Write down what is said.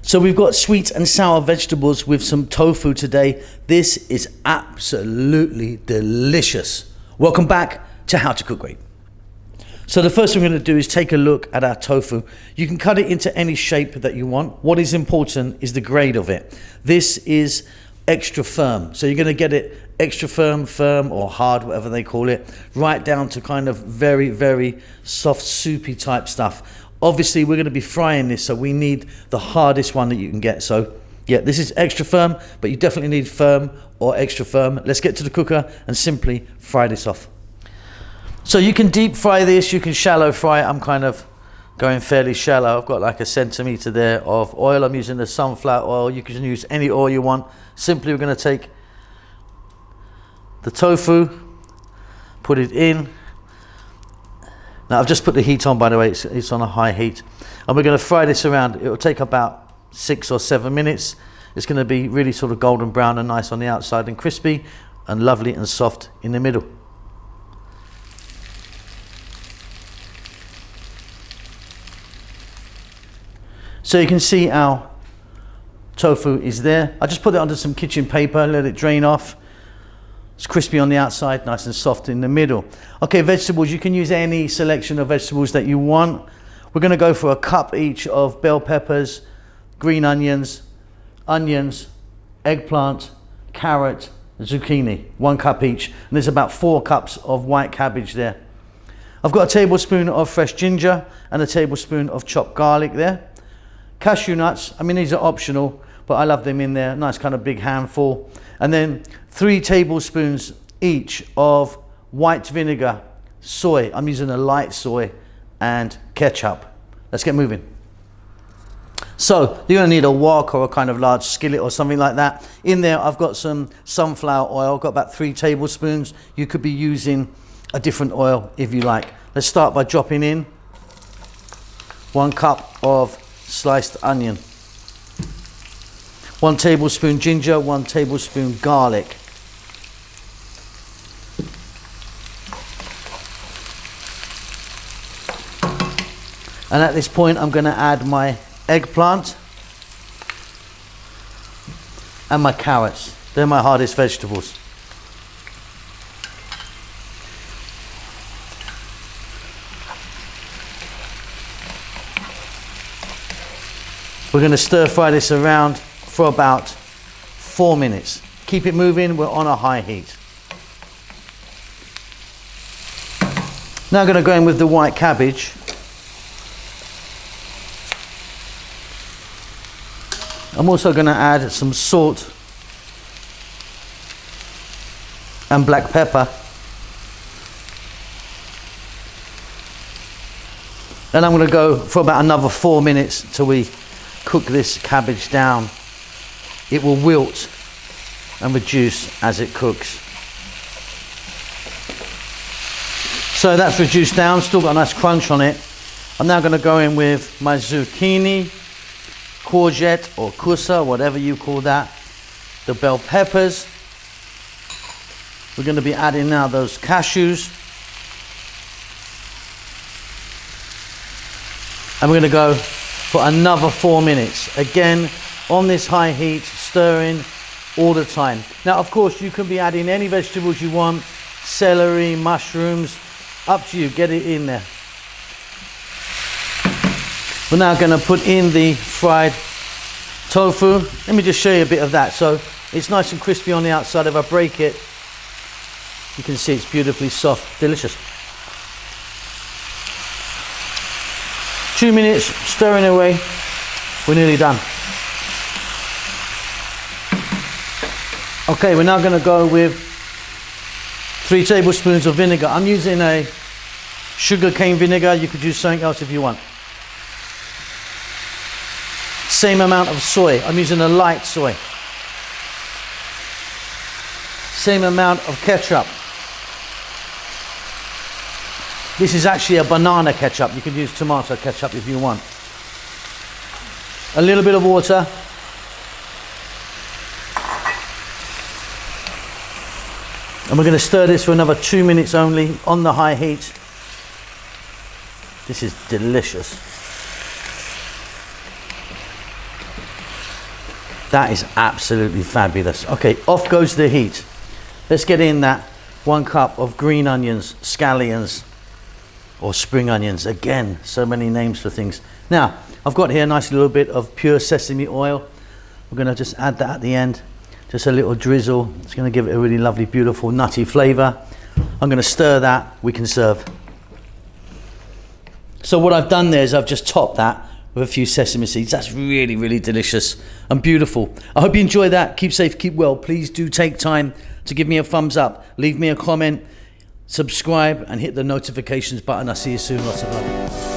So we've got sweet and sour vegetables with some tofu today. This is absolutely delicious. Welcome back to How to Cook Great. So the first thing we're going to do is take a look at our tofu. You can cut it into any shape that you want. What is important is the grade of it. This is extra firm. So you're going to get it extra firm or hard, whatever they call it, right down to kind of very, very soft, soupy type stuff. Obviously, we're going to be frying this, so we need the hardest one that you can get. So yeah, this is extra firm, but you definitely need firm or extra firm. Let's get to the cooker and simply fry this off. So you can deep fry this, you can shallow fry it. I'm kind of going fairly shallow. I've got like a centimeter there of oil. I'm using the sunflower oil. You can use any oil you want. Simply, we're going to take the tofu, put it in. Now I've just put the heat on, by the way, it's on a high heat. And we're going to fry this around. It will take about 6 or 7 minutes. It's going to be really sort of golden brown and nice on the outside and crispy and lovely and soft in the middle. So you can see our tofu is there. I just put it under some kitchen paper, let it drain off. It's crispy on the outside, nice and soft in the middle. Okay, vegetables, you can use any selection of vegetables that you want. We're going to go for a cup each of bell peppers, green onions, eggplant, carrot, zucchini, 1 cup each. And there's about 4 cups of white cabbage there. I've got a tablespoon of fresh ginger and a tablespoon of chopped garlic there. Cashew nuts, I mean, these are optional, but I love them in there, nice kind of big handful. And then 3 tablespoons each of white vinegar, soy, I'm using a light soy, and ketchup. Let's get moving. So you're going to need a wok or a kind of large skillet or something like that. In there I've got some sunflower oil, got about 3 tablespoons. You could be using a different oil if you like. Let's start by dropping in 1 cup of sliced onion, 1 tablespoon ginger, 1 tablespoon garlic. And at this point I'm going to add my eggplant and my carrots. They're my hardest vegetables. We're going to stir fry this around for about 4 minutes. Keep it moving, we're on a high heat. Now I'm going to go in with the white cabbage. I'm also going to add some salt and black pepper. And I'm going to go for about another 4 minutes till we cook this cabbage down. It will wilt and reduce as it cooks. So that's reduced down, still got a nice crunch on it. I'm now going to go in with my zucchini, courgette or kusa, whatever you call that, the bell peppers. We're going to be adding now those cashews. And we're going to go for another 4 minutes. Again, on this high heat, stirring all the time. Now, of course, you can be adding any vegetables you want, celery, mushrooms, up to you, get it in there. We're now going to put in the fried tofu. Let me just show you a bit of that. So it's nice and crispy on the outside. If I break it, you can see it's beautifully soft, delicious. 2 minutes, stirring away, we're nearly done. Okay, we're now going to go with 3 tablespoons of vinegar. I'm using a sugar cane vinegar. You could use something else if you want. Same amount of soy. I'm using a light soy. Same amount of ketchup. This is actually a banana ketchup. You could use tomato ketchup if you want. A little bit of water. And we're going to stir this for another 2 minutes only on the high heat. This is delicious. That is absolutely fabulous. Okay, off goes the heat. Let's get in that 1 cup of green onions, scallions, or spring onions. Again, so many names for things. Now, I've got here a nice little bit of pure sesame oil. We're gonna just add that at the end. Just a little drizzle. It's gonna give it a really lovely, beautiful, nutty flavor. I'm gonna stir that, we can serve. So what I've done there is I've just topped that with a few sesame seeds. That's really, really delicious and beautiful. I hope you enjoy that. Keep safe, keep well. Please do take time to give me a thumbs up, leave me a comment, subscribe, and hit the notifications button. I'll see you soon. Lots of love.